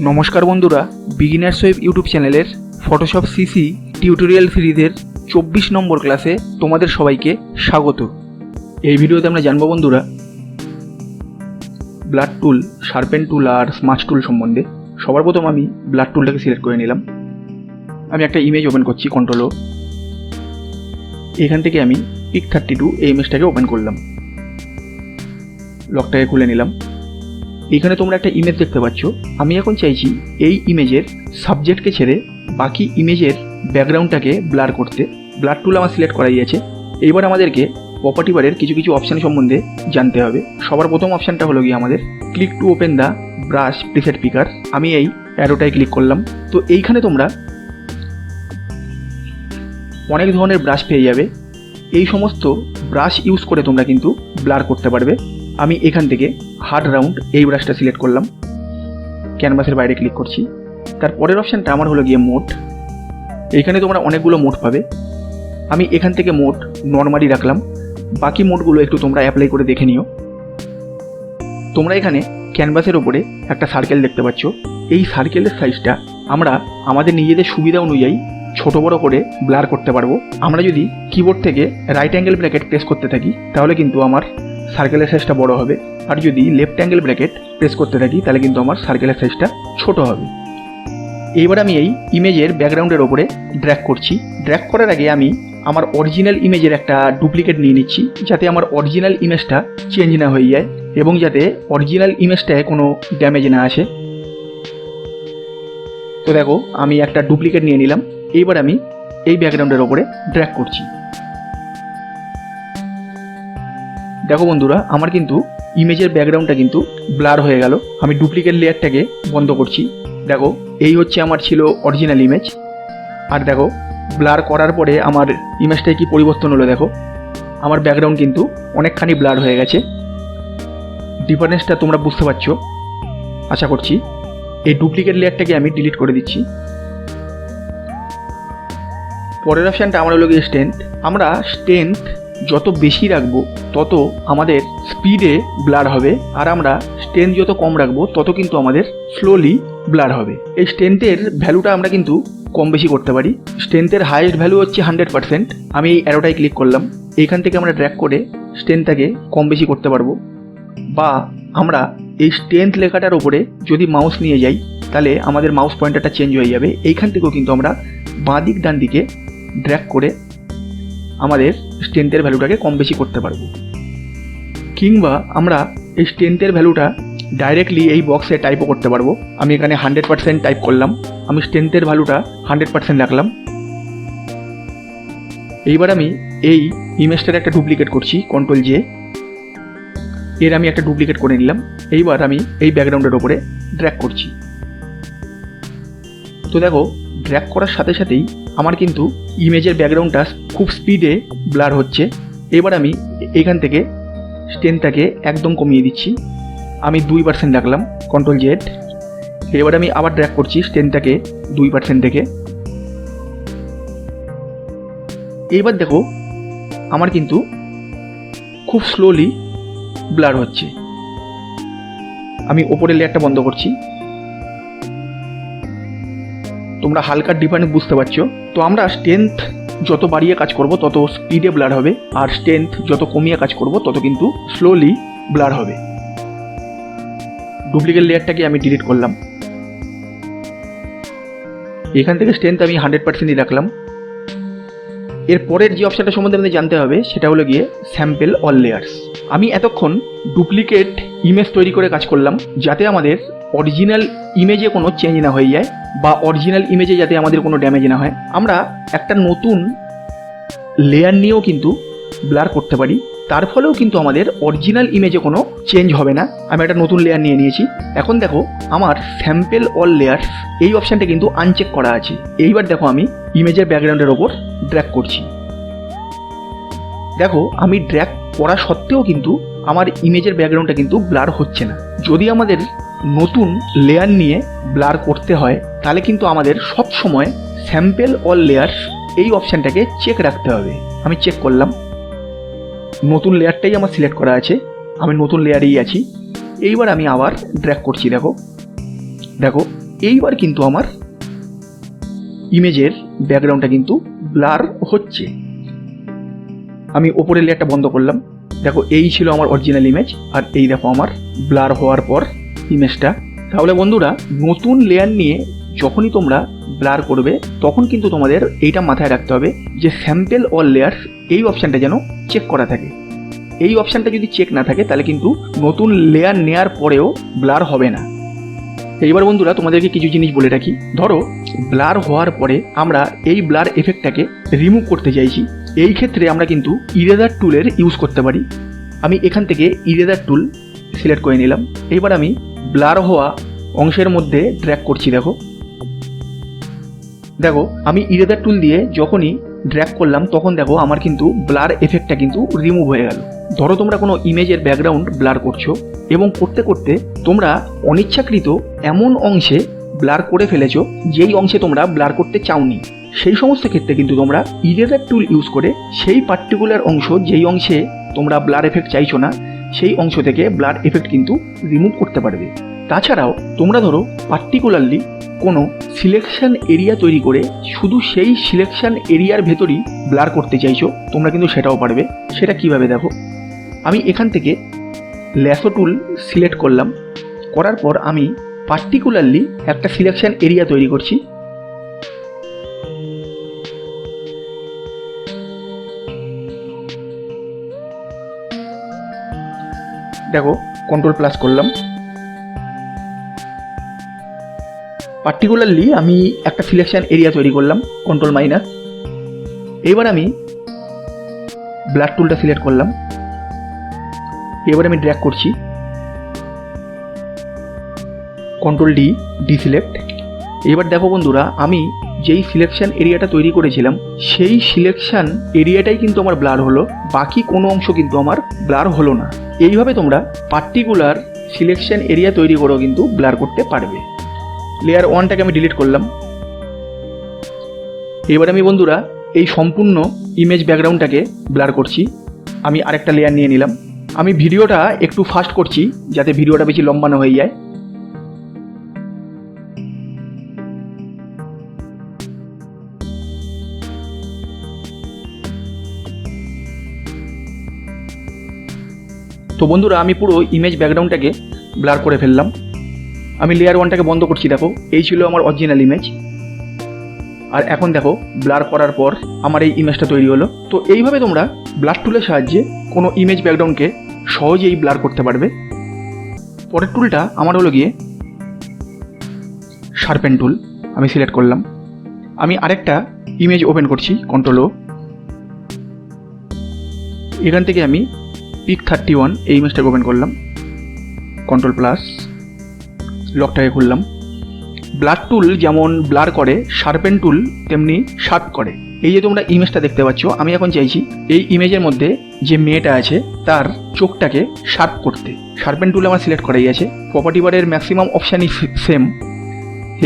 নমস্কার বন্ধুরা, beginners web YouTube চ্যানেলের ফটোশপ সিসি টিউটোরিয়াল সিরিজের 24 নম্বর ক্লাসে তোমাদের সবাইকে স্বাগত। এই ভিডিওতে আমরা জানবো বন্ধুরা ব্লাড টুল, শার্পেন টুল আর স্মাচ টুল সম্বন্ধে। সবার প্রথম আমি ব্লাড টুলটাকে সিলেক্ট করে নিলাম। আমি একটা ইমেজ ওপেন করছি, কন্ট্রোল ও। এখান থেকে আমি পিক 32 এই ইমেজটাকে ওপেন করলাম, লকটাকে খুলে নিলাম। এখানে তোমরা একটা ইমেজ দেখতে পাচ্ছ। আমি এখন চাইছি এই ইমেজের সাবজেক্টকে ছেড়ে বাকি ইমেজের ব্যাকগ্রাউন্ডটাকে ব্লার করতে। ব্লার টুল আমার সিলেক্ট করাই আছে। এইবার আমাদেরকে প্রপার্টি বারের কিছু অপশান সম্বন্ধে জানতে হবে। সবার প্রথম অপশানটা হলো গিয়ে আমাদের click to open the brush preset পিকার। আমি এই অ্যারোটায় ক্লিক করলাম। তো এইখানে তোমরা অনেক ধরনের ব্রাশ পেয়ে যাবে। এই সমস্ত ব্রাশ ইউজ করে তোমরা কিন্তু ব্লার করতে পারবে। আমি এখান থেকে হার্ড রাউন্ড এই ব্রাশটা সিলেক্ট করলাম, ক্যানভাসের বাইরে ক্লিক করছি। তারপরের অপশানটা আমার হলো গিয়ে মোড। এইখানে তোমরা অনেকগুলো মোড পাবে। আমি এখান থেকে মোড নর্মালি রাখলাম। বাকি মোডগুলো একটু তোমরা অ্যাপ্লাই করে দেখে নিও। তোমরা এখানে ক্যানভাসের ওপরে একটা সার্কেল দেখতে পাচ্ছ। এই সার্কেলের সাইজটা আমরা আমাদের নিজেদের সুবিধা অনুযায়ী ছোট বড় করে ব্লার করতে পারবো। আমরা যদি কিবোর্ড থেকে রাইট অ্যাঙ্গেল ব্র্যাকেট প্রেস করতে থাকি তাহলে কিন্তু আমার সার্কেলের সাইজটা বড় হবে, আর যদি লেফট অ্যাঙ্গেল ব্র্যাকেট প্রেস করতে থাকি তাহলে কিন্তু আমার সার্কেলের সাইজটা ছোট হবে। এইবার আমি এই ইমেজের ব্যাকগ্রাউন্ডের ওপরে ড্র্যাগ করছি। ড্র্যাগ করার আগে আমি আমার অরিজিনাল ইমেজের একটা ডুপ্লিকেট নিয়ে নিচ্ছি, যাতে আমার অরিজিনাল ইমেজটা চেঞ্জ না হয়ে যায় এবং যাতে অরিজিনাল ইমেজটায় কোনো ড্যামেজ না আসে। তো দেখো, আমি একটা ডুপ্লিকেট নিয়ে নিলাম। এইবার আমি এই ব্যাকগ্রাউন্ডের ওপরে ড্র্যাগ করছি। দেখো বন্ধুরা, আমার কিন্তু ইমেজের ব্যাকগ্রাউন্ডটা কিন্তু ব্লার হয়ে গেল। আমি ডুপ্লিকেট লেয়ারটাকে বন্ধ করছি। দেখো, এই হচ্ছে আমার ছিল অরিজিনাল ইমেজ। আর দেখো, ব্লার করার পরে আমার ইমেজটায় কি পরিবর্তন হলো। দেখো, আমার ব্যাকগ্রাউন্ড কিন্তু অনেকখানি ব্লার হয়ে গেছে। ডিফারেন্সটা তোমরা বুঝতে পারছো আশা করছি। এই ডুপ্লিকেট লেয়ারটাকে আমি ডিলিট করে দিচ্ছি। পরের অপশানটা আমার হলো গিয়ে স্ট্রেংথ। আমরা স্ট্রেংথ যত বেশি রাখবো তত আমাদের স্পিডে ব্লার হবে, আর আমরা স্ট্রেংথ যত কম রাখবো তত কিন্তু আমাদের স্লোলি ব্লার হবে। এই স্ট্রেংথের ভ্যালুটা আমরা কিন্তু কম বেশি করতে পারি। স্ট্রেংথের হাইয়েস্ট ভ্যালু হচ্ছে 100%। আমি এই অ্যারোটায় ক্লিক করলাম। এইখান থেকে আমরা ড্র্যাগ করে স্ট্রেংথটাকে কম বেশি করতে পারবো, বা আমরা এই স্ট্রেংথ লেখাটার ওপরে যদি মাউস নিয়ে যাই তাহলে আমাদের মাউস পয়েন্টারটা চেঞ্জ হয়ে যাবে। এইখান থেকেও কিন্তু আমরা বাঁ দিক ডান দিকে ড্র্যাগ করে আমাদের স্ট্রেংথের ভ্যালুটাকে কম বেশি করতে পারবো। কিংবা আমরা এই স্ট্রেংথের ভ্যালুটা ডাইরেক্টলি এই বক্সে টাইপও করতে পারবো। আমি এখানে 100% টাইপ করলাম। আমি স্ট্রেংথের ভ্যালুটা 100% রাখলাম। এইবার আমি এই ইমেজটার একটা ডুপ্লিকেট করছি, কন্ট্রোল জে। এর আমি একটা ডুপ্লিকেট করে নিলাম। এইবার আমি এই ব্যাকগ্রাউন্ডের ওপরে ড্র্যাগ করছি। তো দেখো, ড্র্যাগ করার সাথে সাথেই আমার কিন্তু ইমেজের ব্যাকগ্রাউন্ডটা খুব স্পিডে ব্লার হচ্ছে। এবার আমি এখান থেকে স্ট্রেংথটাকে একদম কমিয়ে দিচ্ছি। আমি 2% রাখলাম, কন্ট্রোল জেড। এবার আমি আবার ড্র্যাগ করছি স্ট্রেংথটাকে 2% থেকে। এইবার দেখো, আমার কিন্তু খুব স্লোলি ব্লার হচ্ছে। আমি ওপরের লেয়ারটা বন্ধ করছি। তোমরা হালকা ডিফারেন্স বুঝতে পারছো। তো আমরা স্ট্রেংথ যত বাড়িয়ে কাজ করব তত স্পিডে ব্লার হবে, আর স্ট্রেংথ যত কমিয়ে কাজ করব তত কিন্তু স্লোলি ব্লার হবে। ডুপ্লিকেট লেয়ারটাকে আমি ডিলিট করলাম। এখান থেকে স্ট্রেংথ আমি 100%ই রাখলাম। এর পরের যে অপশানটা সম্বন্ধে আমাদের জানতে হবে সেটা হলো গিয়ে স্যাম্পল অল লেয়ার্স। আমি এতক্ষণ ডুপ্লিকেট ইমেজ তৈরি করে কাজ করলাম যাতে আমাদের অরিজিনাল ইমেজে কোনো চেঞ্জ না হয়ে যায়, বা অরিজিনাল ইমেজে যাতে আমাদের কোনো ড্যামেজ না হয়। আমরা একটা নতুন লেয়ার নিয়েও কিন্তু ব্লার করতে পারি, তার ফলেও কিন্তু আমাদের অরিজিনাল ইমেজে কোনো চেঞ্জ হবে না। আমি একটা নতুন লেয়ার নিয়ে নিয়েছি। এখন দেখো, আমার স্যাম্পল অল লেয়ার্স এই অপশানটা কিন্তু আনচেক করা আছে। এইবার দেখো, আমি ইমেজের ব্যাকগ্রাউন্ডের ওপর ড্র্যাগ করছি। দেখো, আমি ড্র্যাগ করা সত্ত্বেও কিন্তু আমার ইমেজের ব্যাকগ্রাউন্ডটা কিন্তু ব্লার হচ্ছে না। যদি আমাদের নতুন লেয়ার নিয়ে ব্লার করতে হয় তাহলে কিন্তু আমাদের সব সময় স্যাম্পল অল লেয়ার্স এই অপশানটাকে চেক রাখতে হবে। আমি চেক করলাম, নতুন লেয়ারটাই আমার সিলেক্ট করা আছে। আমি নতুন লেয়ারেই আছি। এইবার আমি আবার ড্র্যাগ করছি। দেখো এইবার কিন্তু আমার ইমেজের ব্যাকগ্রাউন্ডটা কিন্তু ব্লার হচ্ছে। আমি ওপরের লেয়ারটা বন্ধ করলাম। দেখো এই ছিল আমার অরিজিনাল ইমেজ, আর এই দেখো আমার ব্লার হওয়ার পর ইমেজটা। তাহলে বন্ধুরা, নতুন লেয়ার নিয়ে যখনই তোমরা ব্লার করবে তখন কিন্তু তোমাদের এইটা মাথায় রাখতে হবে যে স্যাম্পল অল লেয়ার্স এই অপশানটা যেন চেক করা থাকে। এই অপশানটা যদি চেক না থাকে তাহলে কিন্তু নতুন লেয়ার নেওয়ার পরেও ব্লার হবে না। এইবার বন্ধুরা, তোমাদেরকে কিছু জিনিস বলে রাখি। ধরো ব্লার হওয়ার পরে আমরা এই ব্লার এফেক্টটাকে রিমুভ করতে চাইছি, এই ক্ষেত্রে আমরা কিন্তু ইরেজার টুলের ইউজ করতে পারি। আমি এখান থেকে ইরেজার টুল সিলেক্ট করে নিলাম। এইবার আমি ব্লার হওয়া অংশের মধ্যে ড্র্যাগ করছি। দেখো আমি ইরেজার টুল দিয়ে যখনই ড্র্যাগ করলাম তখন দেখো আমার কিন্তু ব্লার এফেক্টটা কিন্তু রিমুভ হয়ে গেল। ধরো তোমরা কোনো ইমেজের ব্যাকগ্রাউন্ড ব্লার করছো এবং করতে করতে তোমরা অনিচ্ছাকৃত এমন অংশে ব্লার করে ফেলেছো যেই অংশে তোমরা ব্লার করতে চাওনি, সেই সমস্ত ক্ষেত্রে কিন্তু তোমরা ইরেজার টুল ইউজ করে সেই পার্টিকুলার অংশ, যেই অংশে তোমরা ব্লার এফেক্ট চাইছো না, সেই অংশ থেকে ব্লার এফেক্ট কিন্তু রিমুভ করতে পারবে। তাছাড়াও তোমরা ধরো পার্টিকুলারলি কোনো সিলেকশন এরিয়া তৈরি করে শুধু সেই সিলেকশন এরিয়ার ভেতরই ব্লার করতে চাইছো, তোমরা কিন্তু সেটাও পারবে। সেটা কিভাবে দেখো, আমি এখান থেকে ল্যাসো টুল সিলেক্ট করলাম। করার পর আমি পার্টিকুলারলি একটা সিলেকশন এরিয়া তৈরি করছি। দেখো কন্ট্রোল প্লাস করলাম। পার্টিকুলারলি আমি একটা সিলেকশন এরিয়া তৈরি করলাম, কন্ট্রোল মাইনাস। এবার আমি ব্লার টুলটা সিলেক্ট করলাম। এবার আমি ড্র্যাগ করছি, কন্ট্রোল ডি, ডিসিলেক্ট। এবার দেখো বন্ধুরা, আমি যেই সিলেকশন এরিয়াটা তৈরি করেছিলাম সেই সিলেকশন এরিয়াটাই কিন্তু আমার ব্লার হলো, বাকি কোনো অংশ কিন্তু আমার ব্লার হলো না। এইভাবে তোমরা পার্টিকুলার সিলেকশন এরিয়া তৈরি করেও কিন্তু ব্লার করতে পারবে। লেয়ার 1টাকে আমি ডিলিট করলাম। এবার আমি বন্ধুরা এই সম্পূর্ণ ইমেজ ব্যাকগ্রাউন্ডটাকে ব্লার করছি। আমি আরেকটা লেয়ার নিয়ে নিলাম। আমি ভিডিওটা একটু ফাস্ট করছি যাতে ভিডিওটা বেশি লম্বা না হয়ে যায়। তো বন্ধুরা, আমি পুরো ইমেজ ব্যাকগ্রাউন্ডটাকে ব্লার করে ফেললাম। আমি লেয়ার 1টাকে বন্ধ করছি। দেখো এই ছিল আমার অরিজিনাল ইমেজ, আর এখন দেখো ব্লার করার পর আমার এই ইমেজটা তৈরি হলো। তো এইভাবে তোমরা ব্লার টুলের সাহায্যে কোনো ইমেজ ব্যাকগ্রাউন্ডকে সহজেই ব্লার করতে পারবে। পরের টুলটা আমার হলো গিয়ে শার্পেন টুল। আমি সিলেক্ট করলাম। আমি আরেকটা ইমেজ ওপেন করছি, কন্ট্রোল ও। এখান থেকে আমি পিক 31 এই ইমেজটাকে ওপেন করলাম, কন্ট্রোল প্লাস, লকটাকে খুললাম। ব্লার টুল যেমন ব্লার করে, শার্পেন টুল তেমনি শার্প করে। এই যে তোমরা ইমেজটা দেখতে পাচ্ছ, আমি এখন চাইছি এই ইমেজের মধ্যে যে মেয়েটা আছে তার চোখটাকে শার্প করতে। শার্পেন টুল আমার সিলেক্ট করাই আছে। প্রপার্টি বারের ম্যাক্সিমাম অপশানই সেম।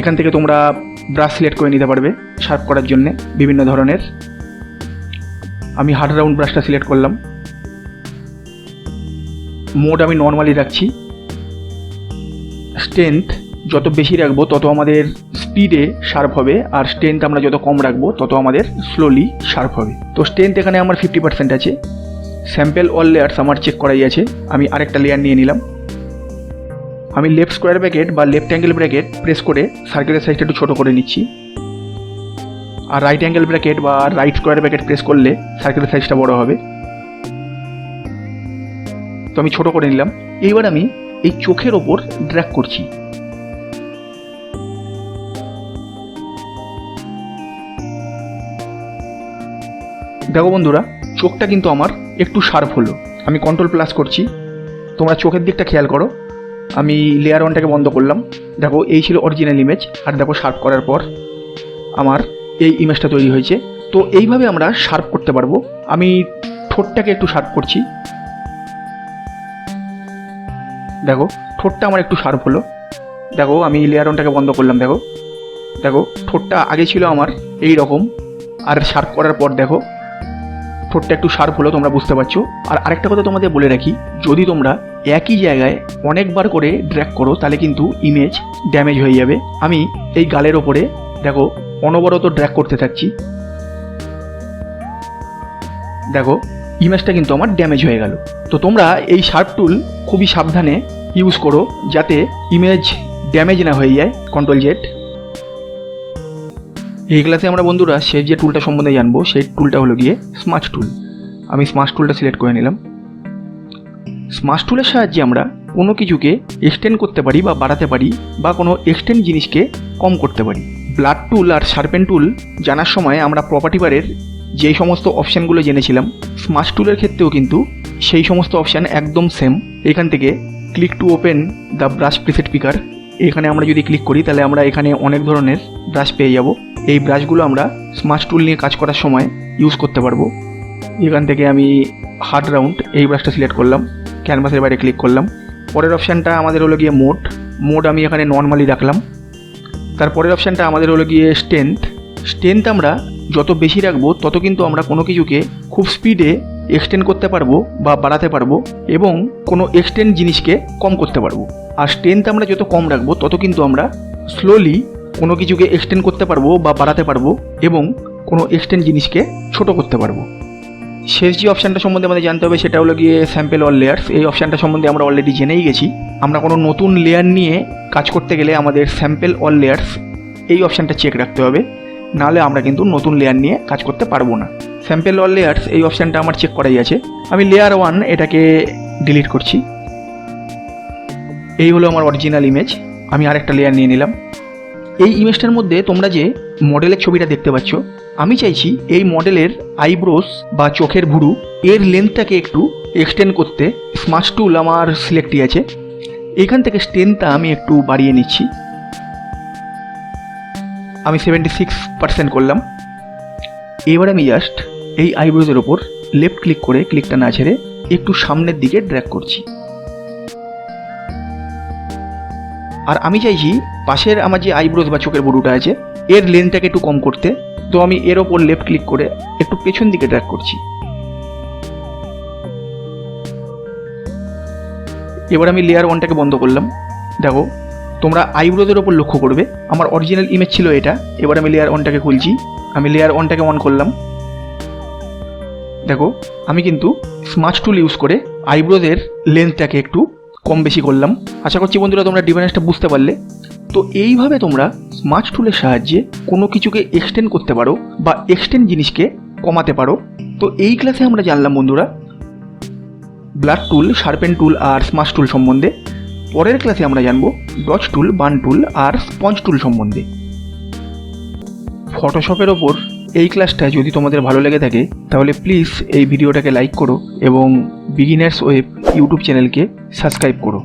এখান থেকে তোমরা ব্রাশ সিলেক্ট করে নিতে পারবে শার্প করার জন্য বিভিন্ন ধরনের। আমি হার্ড রাউন্ড ব্রাশটা সিলেক্ট করলাম। মোড আমি নর্মালি রাখছি। স্ট্রেংথ যত বেশি রাখবো তত আমাদের স্পিডে শার্প হবে, আর স্ট্রেংথ আমরা যত কম রাখবো তত আমাদের স্লোলি শার্প হবে। তো স্ট্রেংথ এখানে আমার 50% আছে। স্যাম্পল অল লেয়ার্স আমার চেক করাই আছে। আমি আরেকটা লেয়ার নিয়ে নিলাম। আমি লেফট স্কোয়ার ব্র্যাকেট বা লেফট অ্যাঙ্গেল ব্র্যাকেট প্রেস করে সার্কেলের সাইজটা একটু ছোটো করে নিচ্ছি, আর রাইট অ্যাঙ্গেল ব্র্যাকেট বা রাইট স্কোয়ার ব্র্যাকেট প্রেস করলে সার্কেলের সাইজটা বড় হবে। তো আমি ছোটো করে নিলাম। এইবার আমি এই চোখের ওপর ড্র্যাগ করছি। দেখো বন্ধুরা, চোখটা কিন্তু আমার একটু শার্প হলো। আমি কন্ট্রোল প্লাস করছি। তোমরা চোখের দিকটা খেয়াল করো। আমি লেয়ার 1টাকে বন্ধ করলাম। দেখো এই ছিল অরিজিনাল ইমেজ, আর দেখো শার্প করার পর আমার এই ইমেজটা তৈরি হয়েছে। তো এইভাবে আমরা শার্প করতে পারবো। আমি ঠোঁটটাকে একটু শার্প করছি। দেখো ঠোঁটটা আমার একটু শার্প হলো। দেখো আমি লেয়ার 1টাকে বন্ধ করলাম। দেখো দেখো ঠোঁটটা আগে ছিল আমার এই রকম, আর শার্প করার পর দেখো ঠোঁটটা একটু শার্প হলো, তোমরা বুঝতে পারছো। আর আরেকটা কথা তোমাদের বলে রাখি, যদি তোমরা একই জায়গায় অনেকবার করে ড্র্যাগ করো তাহলে কিন্তু ইমেজ ড্যামেজ হয়ে যাবে। আমি এই গালের ওপরে দেখো অনবরত ড্র্যাগ করতে থাকছি, দেখো ইমেজটা কিন্তু আমার ড্যামেজ হয়ে গেল। তো তোমরা এই শার্প টুল খুবই সাবধানে ইউজ করো যাতে ইমেজ ড্যামেজ না হয়ে যায়। Control Z. এই ক্লাসে আমরা বন্ধুরা সেই যে টুলটা সম্বন্ধে জানবো সেই টুলটা হলো গিয়ে স্মার্ট টুল। আমি স্মার্ট টুলটা সিলেক্ট করে নিলাম। স্মার্ট টুলের সাহায্যে আমরা কোনো কিছুকে এক্সটেন্ড করতে পারি বা বাড়াতে পারি, বা কোনো এক্সটেন্ড জিনিসকে কম করতে পারি। ব্লাড টুল আর শার্পেন টুল জানার সময় আমরা প্রপার্টি বারের যেই সমস্ত অপশানগুলো জেনেছিলাম, স্মার্ট টুলের ক্ষেত্রেও কিন্তু সেই সমস্ত অপশান একদম সেম। এখান থেকে click to open the brush preset পিকার, এখানে আমরা যদি ক্লিক করি তাহলে আমরা এখানে অনেক ধরনের ব্রাশ পেয়ে যাব। এই ব্রাশগুলো আমরা স্মার্ট টুল নিয়ে কাজ করার সময় ইউজ করতে পারবো। এখান থেকে আমি হার্ড রাউন্ড এই ব্রাশটা সিলেক্ট করলাম, ক্যানভাসের বাইরে ক্লিক করলাম। পরের অপশানটা আমাদের হলো গিয়ে মোড আমি এখানে নর্মালি রাখলাম। তারপরের অপশানটা আমাদের হলো গিয়ে স্ট্রেংথ আমরা যত বেশি রাখবো তত কিন্তু আমরা কোনো কিছুকে খুব স্পিডে এক্সটেন্ড করতে পারবো বা বাড়াতে পারবো, এবং কোনো এক্সটেন্ড জিনিসকে কম করতে পারবো। আর স্ট্রেংথ আমরা যত কম রাখবো তত কিন্তু আমরা স্লোলি কোনো কিছুকে এক্সটেন্ড করতে পারবো বা বাড়াতে পারবো, এবং কোনো এক্সটেন্ড জিনিসকে ছোট করতে পারবো। শেষ যে অপশানটা সম্বন্ধে আমাদের জানতে হবে সেটা হলো গিয়ে স্যাম্পল অল লেয়ার্স। এই অপশানটা সম্বন্ধে আমরা অলরেডি জেনেই গেছি। আমরা কোনো নতুন লেয়ার নিয়ে কাজ করতে গেলে আমাদের স্যাম্পল অল লেয়ার্স এই অপশানটা চেক রাখতে হবে, নাহলে আমরা কিন্তু নতুন লেয়ার নিয়ে কাজ করতে পারবো না। স্যাম্পল অল লেয়ার্স এই অপশানটা আমার চেক করাই আছে। আমি লেয়ার 1 এটাকে ডিলিট করছি। এই হলো আমার অরিজিনাল ইমেজ। আমি আরেকটা লেয়ার নিয়ে নিলাম। এই ইমেজটার মধ্যে তোমরা যে মডেলের ছবিটা দেখতে পাচ্ছ, আমি চাইছি এই মডেলের আইব্রোস বা চোখের ভুরু এর লেন্থটাকে একটু এক্সটেন্ড করতে। স্মার্ট টুল আমার সিলেক্টই আছে। এখান থেকে স্ট্রেংথটা আমি একটু বাড়িয়ে নিচ্ছি, আমি 76% করলাম। এবার আমি জাস্ট এই আইব্রোজের ওপর লেফট ক্লিক করে ক্লিকটা না ছেড়ে একটু সামনের দিকে ড্র্যাগ করছি। আর আমি চাইছি পাশের আমার যে আইব্রোজ বা চোখের ভুরুটা আছে এর লেন্থটাকে একটু কম করতে, তো আমি এর ওপর লেফট ক্লিক করে একটু পেছন দিকে ড্র্যাগ করছি। এবার আমি লেয়ার 1টাকে বন্ধ করলাম। দেখো তোমরা আইব্রোজের ওপর লক্ষ্য করবে, আমার অরিজিনাল ইমেজ ছিল এটা। এবার আমি লেয়ার 1টাকে খুলছি, আমি লেয়ার 1টাকে অন করলাম। দেখো আমি কিন্তু স্মার্ট টুল ইউজ করে আইব্রোজের লেন্থটাকে একটু কম বেশি করলাম। আশা করছি বন্ধুরা তোমরা ডিফারেন্সটা বুঝতে পারলে। তো এইভাবে তোমরা স্মার্ট টুলের সাহায্যে কোনো কিছুকে এক্সটেন্ড করতে পারো বা এক্সটেন্ড জিনিসকে কমাতে পারো। তো এই ক্লাসে আমরা জানলাম বন্ধুরা ব্লাড টুল, শার্পেন টুল আর স্মার্ট টুল সম্বন্ধে। পরের ক্লাসে আমরা জানবো ডজ টুল, বার্ন টুল আর স্পঞ্জ টুল সম্বন্ধে। ফটোশপের ওপর এই ক্লাসটা যদি তোমাদের ভালো লেগে থাকে তাহলে প্লিজ এই ভিডিওটাকে লাইক করো এবং বিগিনার্স ওয়েব ইউটিউব চ্যানেলকে সাবস্ক্রাইব করো।